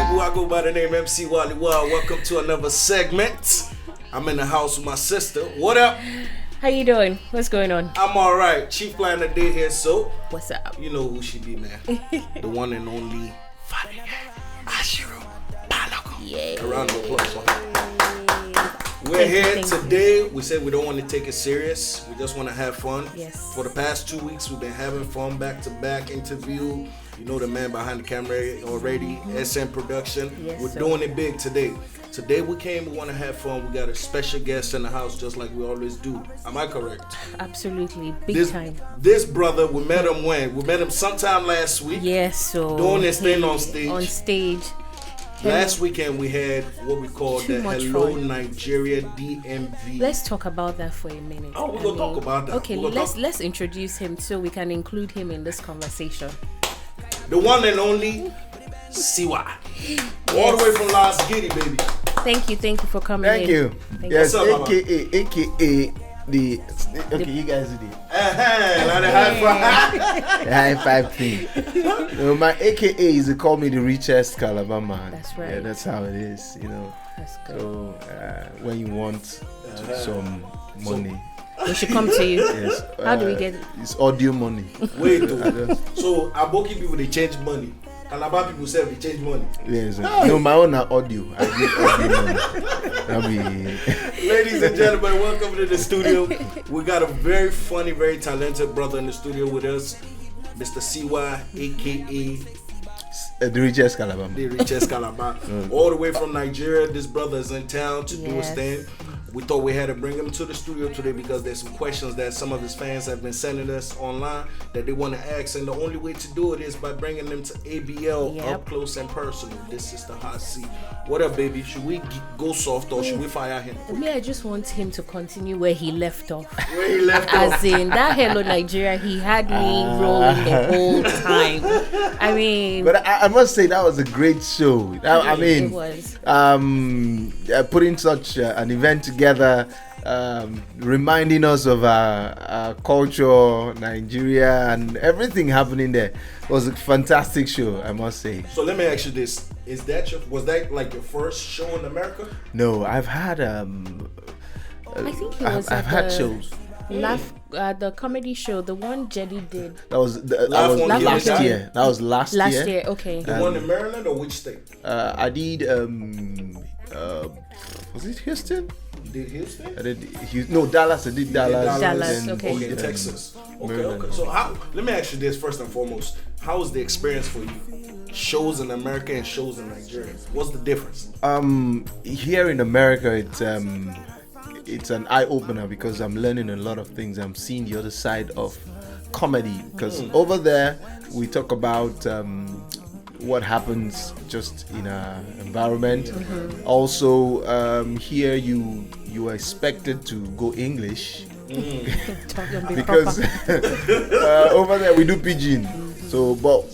people? I go by the name MC Wallywa. Welcome to another segment. I'm in the house with my sister. What up? How you doing? What's going on? I'm alright. Chief Planner did here, so what's up? You know who she be, man. The one and only Fadeke. Ashiru-Balogun. Yeah. A round of applause for her. We're here today. We said we don't want to take it serious. We just want to have fun. Yes. For the past 2 weeks, we've been having fun, back-to-back interview. You know the man behind the camera already, SM Production. Yes, We're doing it big today. Today we want to have fun. We got a special guest in the house, just like we always do. Am I correct? Absolutely, big time. This brother, we met him when? We met him sometime last week. Yes, so doing this thing on stage. On stage. Last weekend we had what we call the Hello fun. Nigeria DMV. Let's talk about that for a minute. Oh, we're gonna talk about that. Okay, let's introduce him so we can include him in this conversation. The one and only Siwa. Yes. All the way from Las Giddy, baby. Thank you for coming Thank in. you. Thank Yes, you. aka the okay, you guys do it. Like the high five. The high five thing. My AKA is to call me the richest Calabar Man. That's right. Yeah, that's how it is, you know. That's good. So when you want some money, we should come to you. yes. How do we get it? It's audio money. Wait, so Aboki people they change money. Calabar people say they change money. Yes. No, my own are audio. I give audio money. Ladies and gentlemen, welcome to the studio. We got a very funny, very talented brother in the studio with us, Mr. CY, aka The richest Calabar Man. the richest Calabar. All the way from Nigeria. This brother is in town to do his thing. We thought we had to bring him to the studio today because there's some questions that some of his fans have been sending us online that they want to ask, and the only way to do it is by bringing them to ABL up close and personal. This is the hot seat. What up, baby? Should we go soft or should we fire him? Me, I just want him to continue where he left off. Where he left As off. in that Hello Nigeria, he had me rolling the whole time. I mean, But I must say that was a great show. I mean, it was. Putting such an event together, reminding us of our culture, Nigeria, and everything happening there was a fantastic show, I must say. So let me ask you this: was that like your first show in America? No, I've had I think it was. I've had shows. The comedy show, the one Jetty did. That was Last year. That was last year. Okay. The one in Maryland or which state? I did. Was it Houston? Did Houston? I did Dallas. I did Dallas. Dallas, then, okay. Texas. Okay, Maryland. okay. So let me ask you this first and foremost. How was the experience for you? Shows in America and shows in Nigeria. What's the difference? Here in America, it's an eye opener because I'm learning a lot of things. I'm seeing the other side of comedy because over there we talk about what happens just in our environment. Also, here you are expected to go English because over there we do pidgin. So, but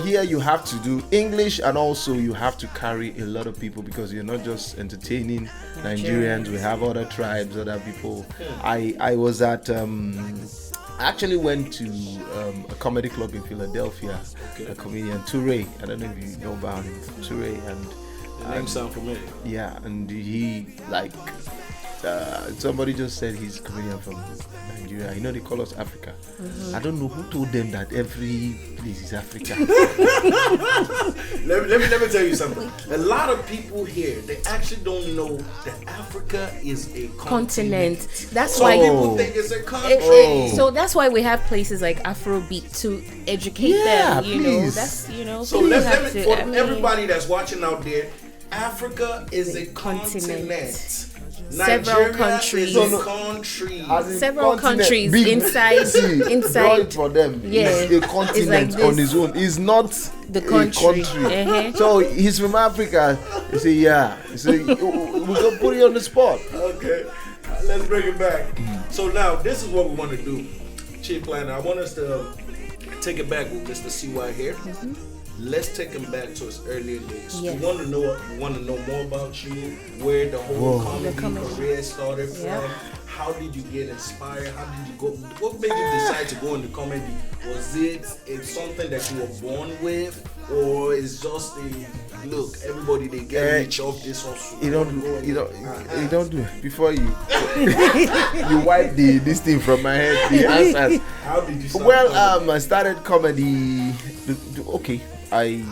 here you have to do English, and also you have to carry a lot of people because you're not just entertaining Nigerians. We have other tribes, other people. I was at I actually went to a comedy club in Philadelphia. A comedian, Toure. I don't know if you know about him, Toure, and The name sound familiar. yeah, and he like somebody just said he's a comedian from Nigeria. You know they call us Africa. I don't know who told them that every place is Africa. let me tell you something. A lot of people here, they actually don't know that Africa is a continent. That's Some why people think it's a country. So that's why we have places like AfroBeat to educate them. You know, please. that's So everybody that's watching out there, Africa is a continent. Several countries. Several countries inside for them. Yeah, it's a continent like on its own. It's not the country. So he's from Africa. You say you say we can put you on the spot. Okay, let's bring it back. So now this is what we want to do, Chief Planner. I want us to take it back with Mr. CY here. Let's take him back to his earlier days. Yes. We want to know more about you, where the whole comedy career started from. How did you get inspired? How did you go? What made you decide to go into comedy? Was it something that you were born with? or it's just a look? Everybody they get rich off this hustle. You don't do it before you you wipe this thing from my head. The answers. How did you start? Well, I started comedy. Okay, I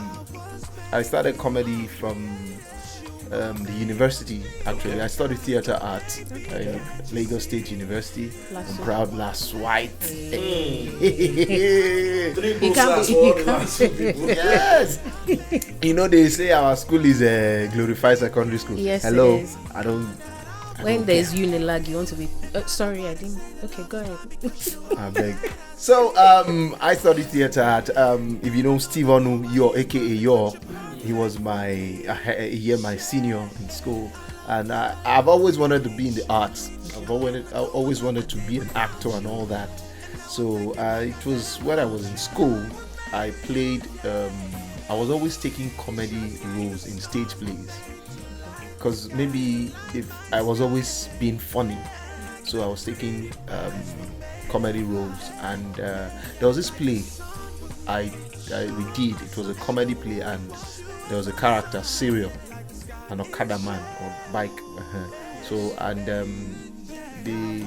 started comedy from the university. Actually, I studied theater art in Lagos State University. I'm proud last white. Yes. You know they say our school is a glorified secondary school. Yes, hello. it is. I don't. When there's Unilag, you want to be. Sorry, I didn't. Okay, go ahead. I beg. So I studied theater art. If you know Steve Onu, Yor, aka Yor, he was a year my senior in school, and I've always wanted to be in the arts. I always wanted to be an actor and all that. So it was when I was in school. I played. I was always taking comedy roles in stage plays. Because maybe if I was always being funny, so I was taking comedy roles, and there was this play we did. It was a comedy play, and there was a character, Serial, an Okada man or bike. So and they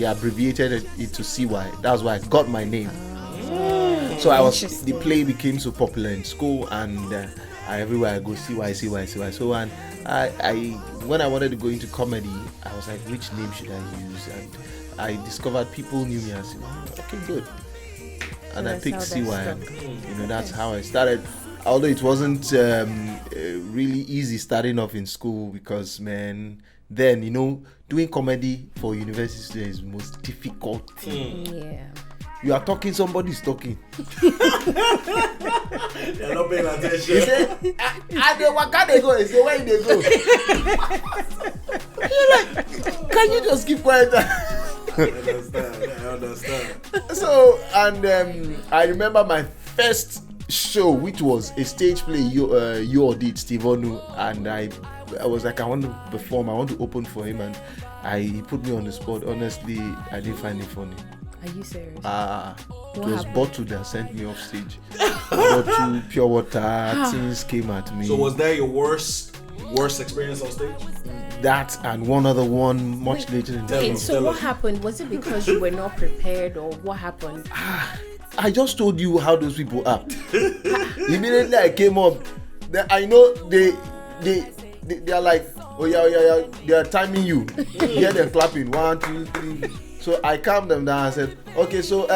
abbreviated it to CY. That's why I got my name. So the play became so popular in school, and everywhere I go, CY. So and I when I wanted to go into comedy, I was like, which name should I use? And I discovered people knew me as okay, good. And I picked CY, and that's how I started. Although it wasn't really easy starting off in school, because man, then doing comedy for university students is the most difficult thing. Yeah. You are talking, somebody's talking. They're not paying attention. He said, where can they go? He said, where they go? You're like, can you just keep quiet? I understand. So, and I remember my first show, which was a stage play you did, Steve Onu, and I was like, I want to perform, I want to open for him, and he put me on the spot. Honestly, I didn't find it funny. Are you serious? It was bottle that sent me off stage. Bottle, pure water, things came at me. So was that your worst experience on stage? That and one other one much later in the Okay, so what happened? Was it because you were not prepared, or what happened? I just told you how those people act. Immediately I came up, I know they are like, oh yeah, they are timing you. You hear them clapping, 1, 2, 3. So I calmed them down and said, okay, so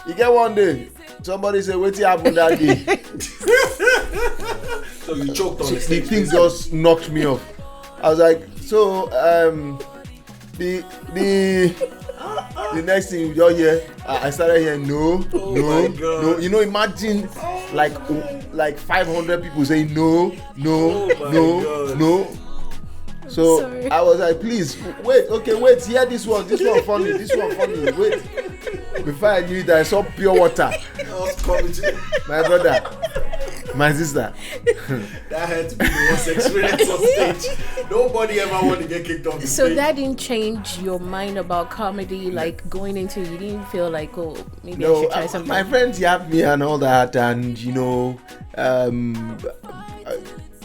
you get one day, somebody said, what happened that day? So you choked on the thing just knocked me off. I was like, so the next thing you hear, I started hearing no. Imagine like 500 people saying no. So sorry. I was like, please wait, hear this one funny, wait. Before I knew it, I saw pure water. My brother, my sister. That had to be the worst experience on stage. Nobody ever want to get kicked off the so stage. That didn't change your mind about comedy, like going into it, you didn't feel like, oh, maybe I should try something? My friends yapped me and all that, and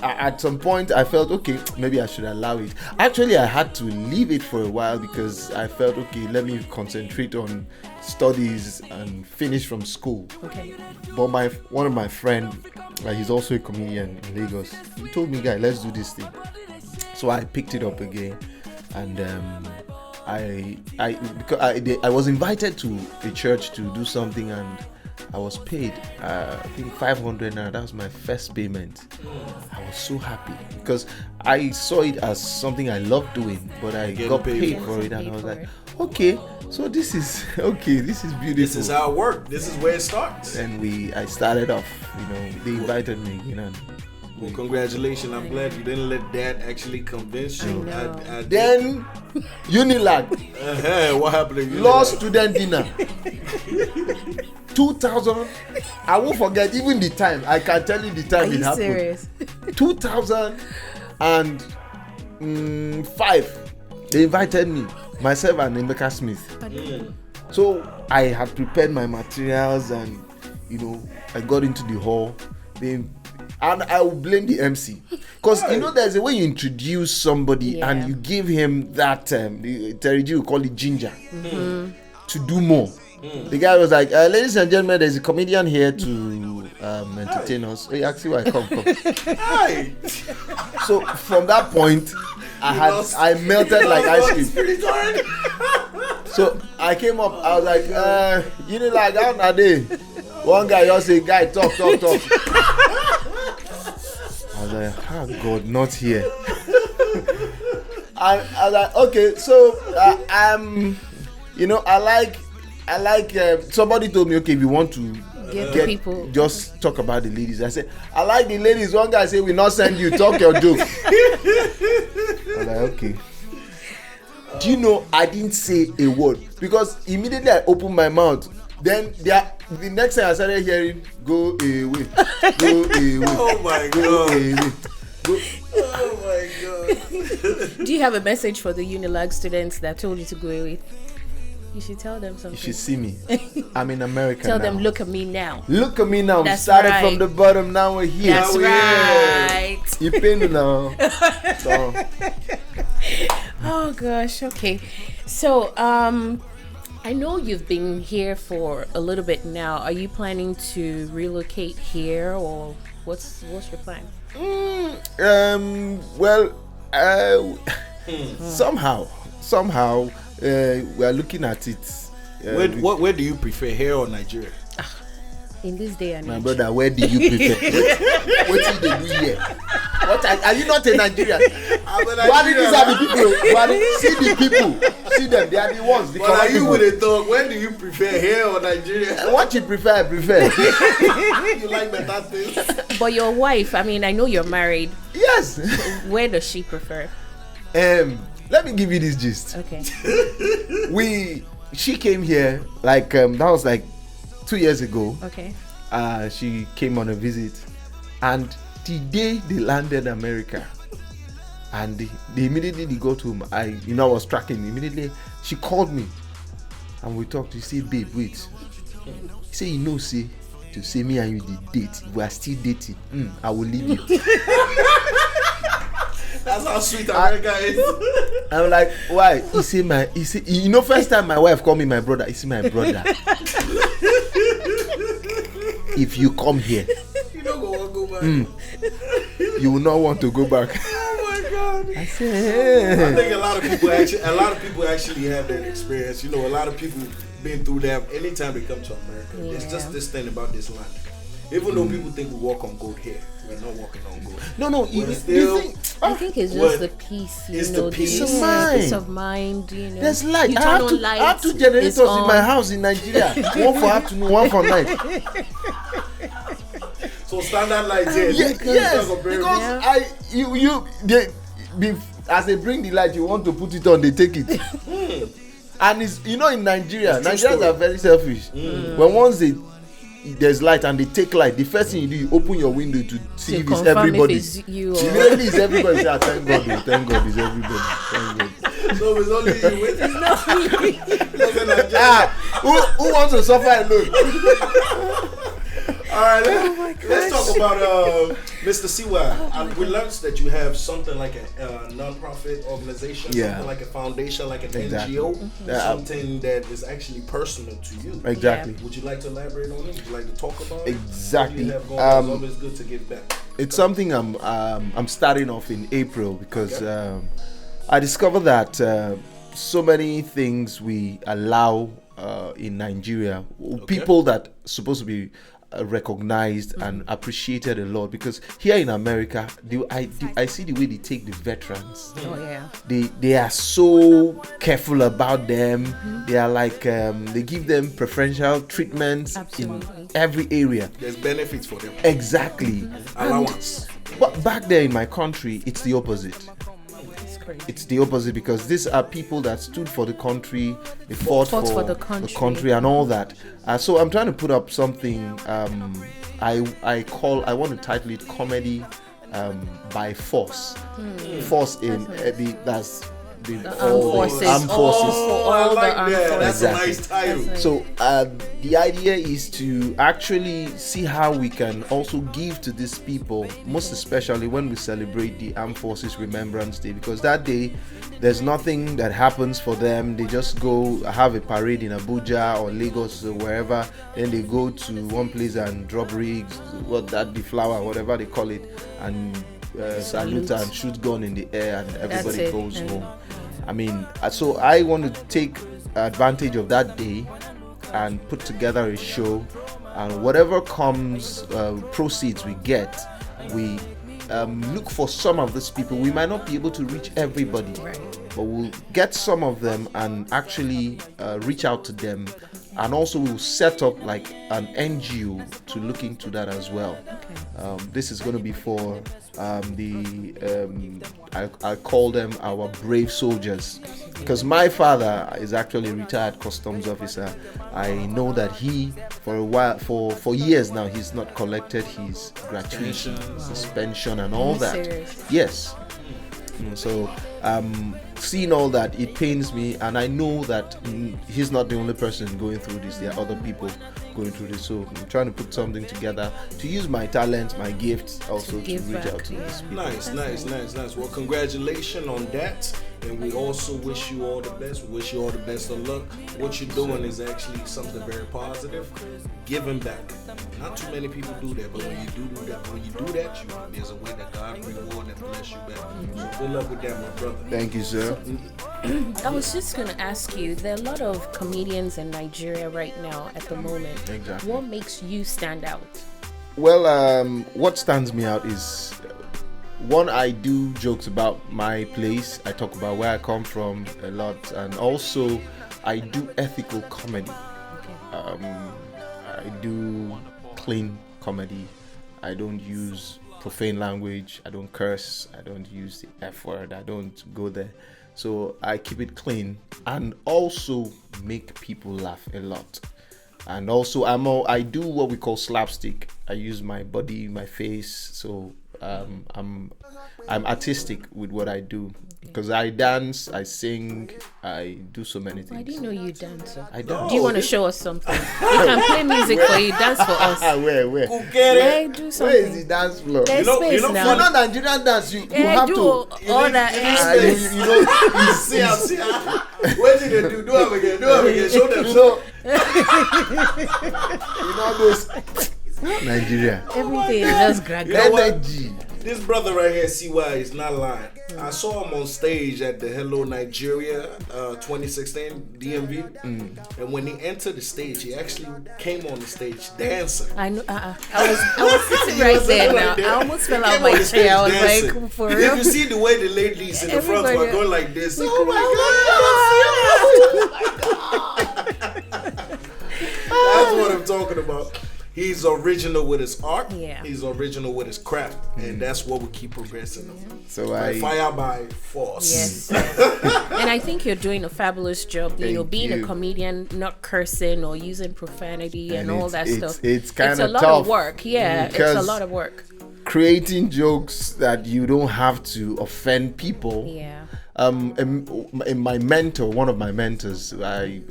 at some point I felt okay, maybe I should allow it. Actually, I had to leave it for a while because I felt okay, let me concentrate on studies and finish from school. Okay. But one of my friends, he's also a comedian in Lagos, he told me, guy, let's do this thing. So I picked it up again, and I was invited to a church to do something, and I was paid, I think 500 naira. That was my first payment. I was so happy because I saw it as something I loved doing, but I got paid for it, and I was like, okay, so this is beautiful. This is how it works. This is where it starts. And I started off, they invited me, Well, congratulations. I'm glad you didn't let that actually convince you. Then Unilag. What happened? Law student dinner. 2000. I won't forget even the time. I can tell you the time it happened. Serious? 2005. They invited me, myself and Emeka Smith. So I had prepared my materials, and I got into the hall, and I will blame the MC, because there's a way you introduce somebody and you give him that Terry G will call it ginger to do more. The guy was like, ladies and gentlemen, there's a comedian here to entertain us. Hey, actually, why come? Hi. So from that point, I melted like ice cream. So I came up, I was like, like how are they? One guy just say, guy, talk. I was like, oh God, not here. I was like, okay, so I like somebody told me, okay, if you want to get people, just talk about the ladies. I said, I like the ladies. One guy said, we not send you, talk your joke. I was like, okay. Do you know I didn't say a word, because immediately I opened my mouth. Then the next thing I started hearing, go away. Oh my God. Oh my God. Do you have a message for the Unilag students that told you to go away? You should tell them something. You should see me. I'm in America Tell now. them, look at me now. Look at me now. That's We started right. from the bottom, now we're here. That's right. You pain now. So. Oh gosh, okay. So I know you've been here for a little bit now. Are you planning to relocate here, or what's your plan? Somehow we are looking at it. Where do you prefer, here or Nigeria? In this day and age. My brother, where do you prefer? What did they do here? What are you not a Nigerian? Why did these are the people? See the people. See them. They are the ones. But are you with a dog? Where do you prefer, here or Nigeria? What you prefer, I prefer. You like better things? But your wife, I mean, I know you're married. Yes. Where does she prefer? Let me give you this gist. Okay. She came here like that was like 2 years ago. Okay. She came on a visit, and the day they landed America, and they immediately got home. I was tracking. Immediately she called me, and we talked. She said, "Babe, wait." He said, say to say me and you the date. We are still dating. I will leave you. That's how sweet America is. I'm like, why? He said, first time my wife called me my brother. He said, my brother. If you come here, You don't go back. you will not want to go back. Oh my God. I said, I think a lot of people actually have that experience. A lot of people been through that. Anytime they come to America, it's just this thing about this land. Even though people think we walk on gold here, we're not walking on gold. No. I think it's just the peace. It's the peace of mind. Peace of mind. There's light. You I turn on lights, have two generators it's on. in my house in Nigeria. One for afternoon, one for night. So standard lights here. Yes, because as they bring the light, you want to put it on, they take it. And it's in Nigeria, Nigerians are very selfish. When once there's light and they take light, the first thing you do, you open your window to see if it's everybody. If it's you or... Immediately it's everybody. Say, thank God it's everybody. Thank God. So it's only you with it. Who wants to suffer alone? All right, let's talk about Mr. CY. We learned that you have something like a non-profit organization, something like a foundation, like an NGO, something that is actually personal to you. Exactly. Would you like to elaborate on it? Would you like to talk about it? Exactly. It's always good to give back. It's something I'm starting off in April because I discovered that so many things we allow in Nigeria, people that supposed to be recognized and appreciated a lot, because here in America I see the way they take the veterans. They are so careful about them. They are like they give them preferential treatments in every area. There's benefits for them. Exactly. Allowance. But back there in my country, it's the opposite. It's the opposite, because these are people that stood for the country, they fought for the country and all that. So I'm trying to put up something I want to title it Comedy by Force. Force in that's armed forces. I like that. That's Exactly. a nice title. So the idea is to actually see how we can also give to these people, most especially when we celebrate the Armed Forces Remembrance Day, because that day there's nothing that happens for them. They just go have a parade in Abuja or Lagos or wherever, then they go to one place and drop rigs, the flower, whatever they call it, and salute and shoot gun in the air, and everybody goes home. I mean, so I want to take advantage of that day and put together a show, and whatever comes, proceeds we get, we look for some of these people. We might not be able to reach everybody, but we'll get some of them and actually reach out to them, and also we'll set up like an NGO to look into that as well. This is going to be for I call them our brave soldiers, because my father is actually a retired customs officer. I know that he, for a while, for years now, he's not collected his gratuity, his pension, and all that. Serious? Yes. So seeing all that, it pains me, and I know that he's not the only person going through this. There are other people going through this, so I'm trying to put something together to use my talents, my gifts, also to reach out to these people. Nice. Well, congratulations on that, and we also wish you all the best. We wish you all the best of luck. What you're doing is actually something very positive, giving back. Not too many people do that, but when you do that, there's a way that God reward and bless you back. So good luck with that, my brother. Thank you, sir. I was just going to ask you, there are a lot of comedians in Nigeria right now at the moment. Exactly. What makes you stand out? Well, what stands me out is, one, I do jokes about my place. I talk about where I come from a lot, and also I do ethical comedy. I do clean comedy. I don't use profane language. I don't curse. I don't use the F word. I don't go there. So I keep it clean, and also make people laugh a lot. And also I do what we call slapstick. I use my body, my face. So I'm artistic with what I do, because I dance, I sing, I do so many things. I didn't know you dance. I dance. Do you want to show us something? We can play music for you, dance for us. Where? Like, do something. Where is the dance floor? There's You know- space you know, now. For not Nigerian dance, you have do to. all that. You know, See, what did they do? Do it again. Show them. so you know this Nigeria Everything is just grag. know what? energy. This brother right here, CY, is not lying. I saw him on stage at the Hello Nigeria 2016 DMV, and when he entered the stage, he actually came on the stage dancing. I know. I was sitting right there now. I almost fell out Came my on the stage chair. I was dancing. like, for If real. you see the way the ladies in the front were Everybody- going like this, that's what I'm talking about. He's original with his art. Yeah. He's original with his craft, and that's what we keep progressing on. So By I fire by force. Yes. And I think you're doing a fabulous job. Thank Being you. a comedian, not cursing or using profanity and all that stuff. It's kind It's a of lot tough of work. Yeah, it's a because lot of work. creating jokes that you don't have to offend people. Yeah. In my mentor, one of my mentors,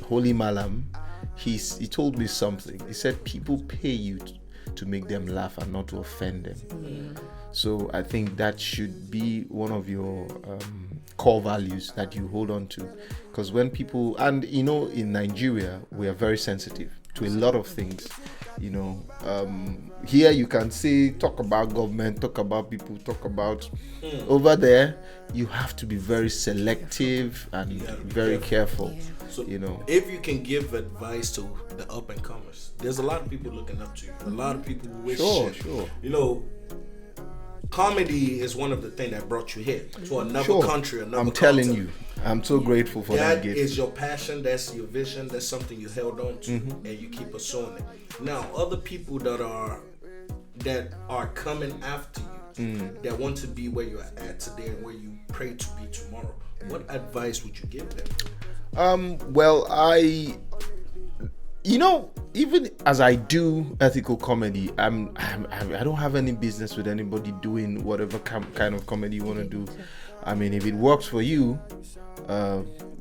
Holy Malam, he told me something. He said people pay you to make them laugh and not to offend them. So I think that should be one of your core values that you hold on to, because when people, and you know, in Nigeria we are very sensitive to a lot of things. You know, here you can say, talk about government, talk about people, talk about over there you have to be very selective and very careful. So You know, if you can give advice to the up and comers, there's a lot of people looking up to you. A lot of people who wish Sure, shit. sure. You know, comedy is one of the things that brought you here to another Sure. country, another I'm telling continent. you, I'm so grateful for that That gift. is your passion, that's your vision, that's something you held on to, and you keep pursuing it. Now, other people that are coming after you, that want to be where you're at today and where you pray to be tomorrow, what advice would you give them? Well, even as I do ethical comedy, I don't have any business with anybody doing whatever kind of comedy you want to do. I mean, if it works for you,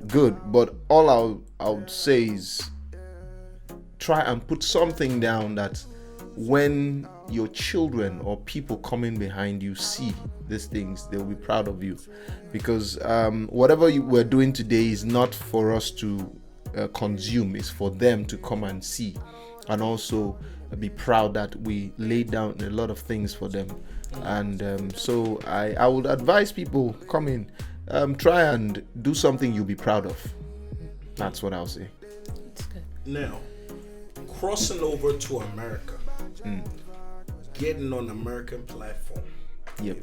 good. But all I would say is try and put something down that when your children or people coming behind you see these things, they'll be proud of you. Because whatever we're doing today is not for us to consume, it's for them to come and see and also be proud that we laid down a lot of things for them. And so I would advise people, come in, try and do something you'll be proud of. That's what I'll say. That's good. Now, crossing over to America, getting on American platform,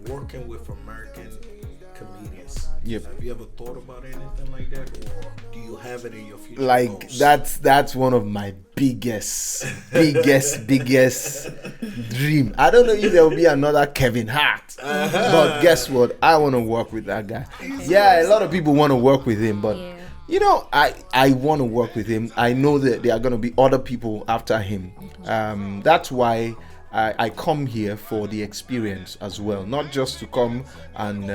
working with American comedians. Have you ever thought about anything like that, or do you have it in your future? Like goals? that's one of my biggest dream. I don't know if there will be another Kevin Hart, but guess what? I want to work with that guy. Yeah, a lot of people want to work with him, but you know, I want to work with him. I know that there are going to be other people after him. That's why I come here for the experience as well, not just to come and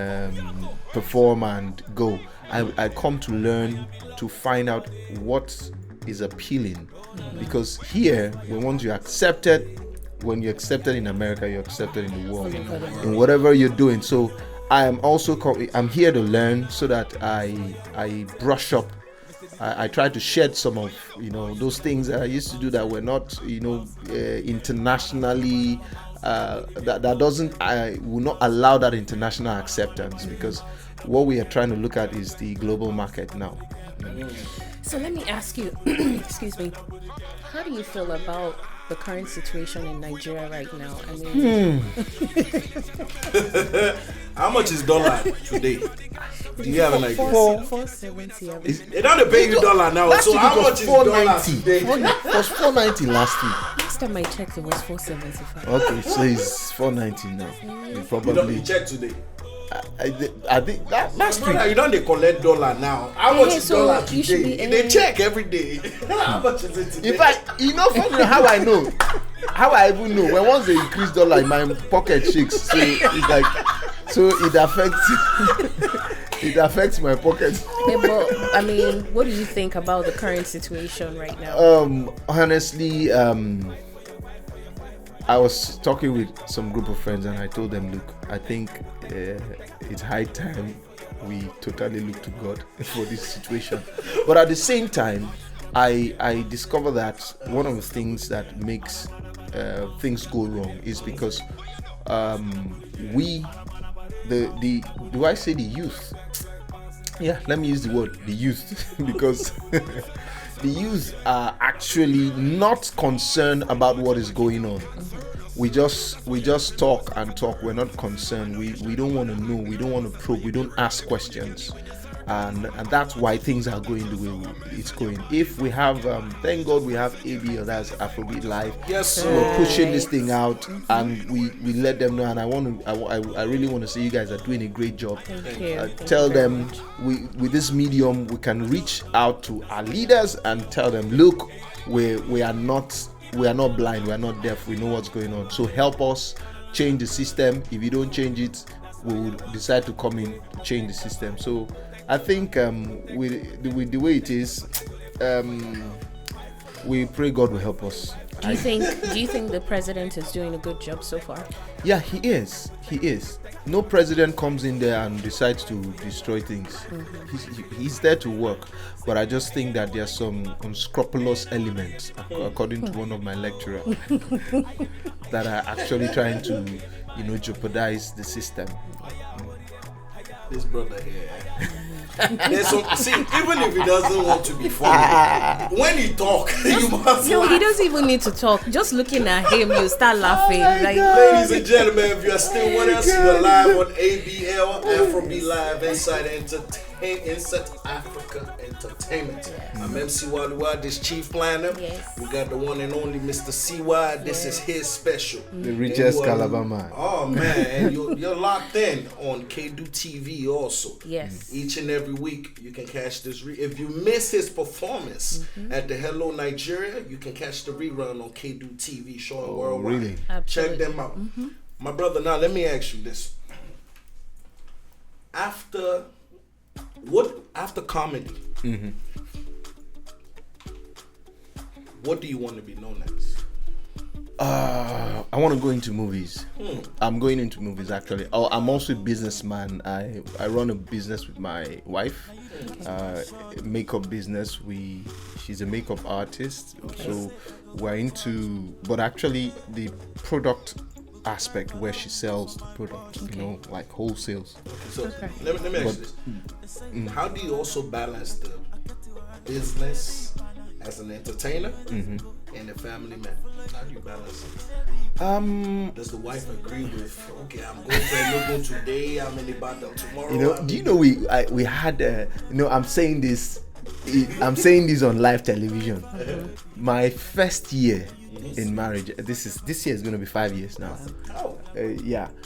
perform and go. I come to learn, to find out what is appealing, because here, once you're accepted, when you're accepted in America, you're accepted in the world, in whatever you're doing. So I am also I'm here to learn, so that I brush up. I try to shed some of those things that I used to do that were not internationally that doesn't, I will not allow that international acceptance, because what we are trying to look at is the global market now. So let me ask you, excuse me, how do you feel about the current situation in Nigeria right now? I mean, how much is dollar today? Do you have an idea? 470. They don't pay you dollar now. So how much is dollar today? It was 490 last week. Last time I checked, it was 475. Okay, so it's 490 now. You probably you check today. I think that last week. You don't collect dollar now. How much is dollar you should today? be, They check every day. How much is it today? In fact, funny how I know. How I even know when once they increase dollar, my pocket shakes. So it's like, so it affects my pocket. Yeah, but I mean, what do you think about the current situation right now? Honestly, I was talking with some group of friends and I told them, look, I think it's high time we totally look to God for this situation. But at the same time, I discovered that one of the things that makes things go wrong is because do I say the youth? Yeah, let me use the word the youth because the youth are actually not concerned about what is going on. We just talk and talk. We're not concerned. We don't want to know. We don't want to probe. We don't ask questions. And that's why things are going the way it's going. If we have, thank God we have ABL, that's AfroBeat Live. Yes, sir. We're pushing this thing out, and we let them know. And I really want to say you guys are doing a great job. Thank you. Tell them with this medium we can reach out to our leaders and tell them, look, we are not blind, we are not deaf. We know what's going on. So help us change the system. If you don't change it, we will decide to come in to change the system. So I think with the way it is, we pray God will help us. Do you think the president is doing a good job so far? Yeah, he is. No president comes in there and decides to destroy things. He's there to work. But I just think that there are some unscrupulous elements, according to one of my lecturers, that are actually trying to, jeopardize the system. This brother here. See, even if he doesn't want to be funny, when he talk, you must No, laugh. he doesn't even need to talk. Just looking at him, you start laughing. Ladies and gentlemen, if you're still with us, you're live on ABL, AfroBeat Live, Inside Africa Entertainment. I'm MC Wallywa, this chief planner. Yes. We got the one and only Mr. CY. This is his special. The richest Calabar Man. Oh man, and you're locked in on KDU TV also. Yes. Each and every week you can catch this. If you miss his performance at the Hello Nigeria, you can catch the rerun on KDU TV showing worldwide. Really? Absolutely. Check them out. My brother, now let me ask you this. after comedy, what do you want to be known as? I want to go into movies. I'm going into movies actually. I'm also a businessman. I run a business with my wife, a makeup business. She's a makeup artist, so we're into. But actually, the product aspect where she sells the product, like wholesales. So let me ask you this: how do you also balance the business as an entertainer and a family man? How do you balance it? Does the wife agree with, okay, I'm going for a logo today, I'm in the battle tomorrow? Do you know we had I'm saying this on live television. My first year in marriage, this year is going to be 5 years now.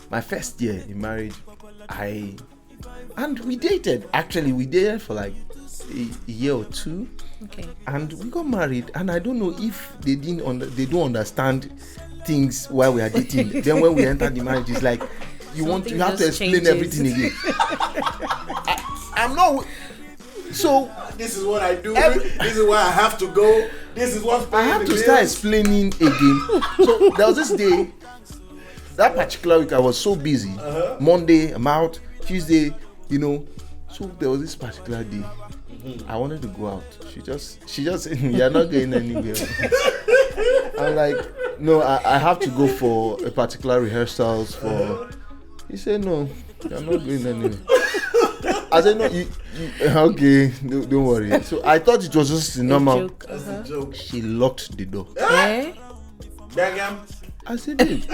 My first year in marriage, and we dated. Actually, we dated for like a year or two. Okay. And we got married, and I don't know if they don't understand things while we are dating. Then when we enter the marriage, it's like you have to explain everything again. I'm not. So this is what I do. This is why I have to go. This is what I have to start explaining again. So there was this day, that particular week I was so busy. Monday I'm out, Tuesday, So there was this particular day. I wanted to go out. She just said, "You're not going anywhere." I'm like, "No, I have to go for a particular rehearsals for." He said, "No, you're not going anywhere." I said, "No, you okay? Don't worry." So I thought it was just a normal joke. She locked the door. Eh? I said, "Babe,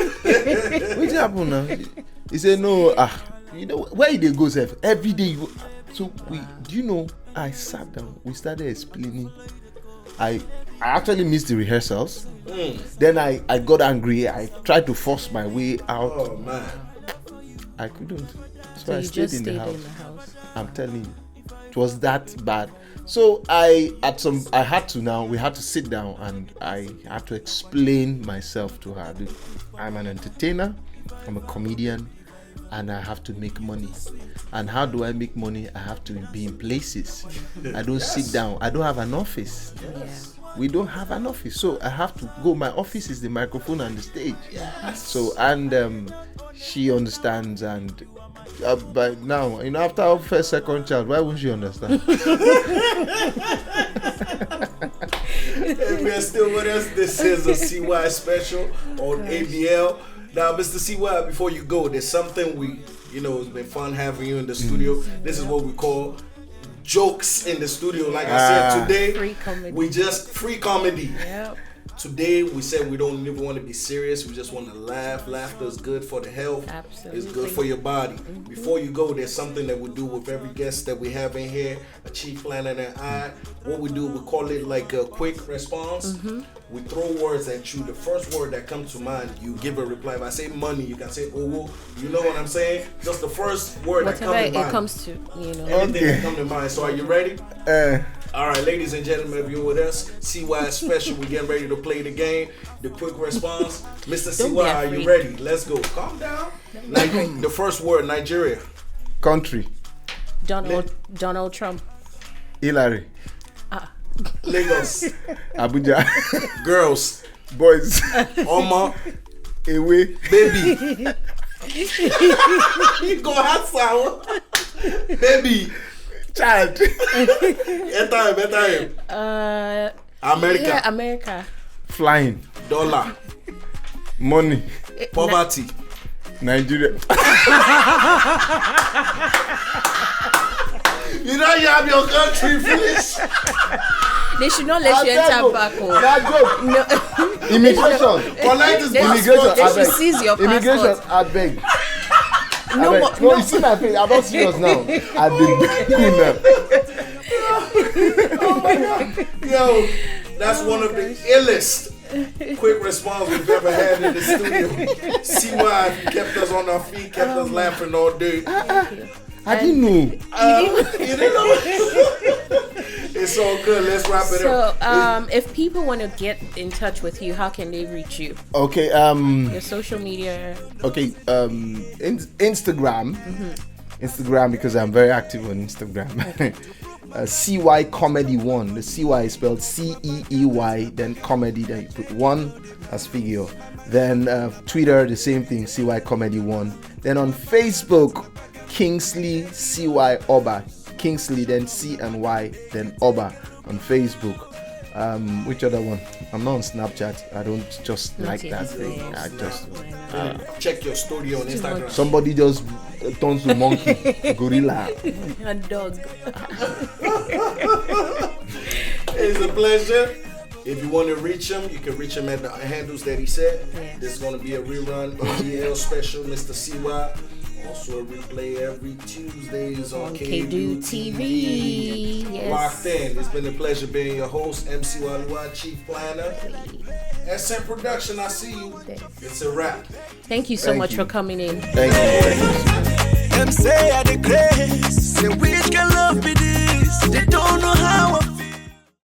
what's happened now?" He said, "No, where they go, Seth? Every day you." So I sat down. We started explaining. I actually missed the rehearsals. Then I got angry. I tried to force my way out. Oh man, I couldn't. So I you stayed just in the stayed house. in the house. I'm telling you, it was that bad. So we had to sit down and I had to explain myself to her. I'm an entertainer. I'm a comedian. And I have to make money. And how do I make money? I have to be in places. I don't sit down. I don't have an office. Yes. We don't have an office, so I have to go. My office is the microphone and the stage. Yes. So she understands, and by now, after our first, second child, why won't she understand? If you're still with us, this is a CY special on ABL. Now, Mr. CY, before you go, there's something it's been fun having you in the studio. This is what we call jokes in the studio. Like I said, today, we just free comedy. Yep. Today, we said we don't even want to be serious. We just want to laugh. Laughter is good for the health. Absolutely. It's good for your body. Before you go, there's something that we do with every guest that we have in here, a chief planner and an eye. What we do, we call it like a quick response. We throw words at you. The first word that comes to mind, you give a reply. If I say money, you can say owo. You know what I'm saying? Just the first word that comes to mind. It comes to, Anything that comes to mind. So are you ready? All right, ladies and gentlemen, if you're with us, CY special, we're getting ready to play the game. The quick response. Mr. CY, are you ready? Let's go. Calm down. The first word, Nigeria. Country. Donald Trump. Hillary. Lagos. Abuja. Girls. Boys. Oma. Away. Baby. You go hot sour. Baby. Child. Time. America. Yeah, America. Flying. Dollar. Money. Poverty. Nigeria. You have your country, please. They should not let you enter back home. No. Immigration. Collect this Immigration. They should seize your passport. Immigration, I beg. No, you see my face. I'm not serious now. I've been begging now. Oh my God. Yo, that's one of the illest quick response we've ever had in the studio. CY kept us on our feet, kept us laughing all day. I didn't know. You didn't know? It's all good. Let's wrap it up. So, if people want to get in touch with you, how can they reach you? Okay. Your social media. Okay. Instagram. Instagram because I'm very active on Instagram. CY Comedy 1. The CY is spelled CEEY, then comedy, then you put 1 as figure. Then Twitter, the same thing, CY Comedy 1. Then on Facebook, Kingsley CY Oba. Kingsley, then C and Y, then Oba on Facebook. Which other one? I'm not on Snapchat. I don't just like that thing. I just check your story on Instagram. Somebody just turns to monkey, gorilla, a dog. It's a pleasure. If you want to reach him, you can reach him at the handles that he said. Yes. There's going to be a rerun ABL special, Mr. CY. Also a replay every Tuesdays on KDO TV. Yes. Locked in. It's been a pleasure being your host, MC Wallywa, Chief Planner. SM Production, I see you. It's a wrap. Thank you so much for coming in. Thank you. Them say I the grace. Say which can love be this. They don't know how I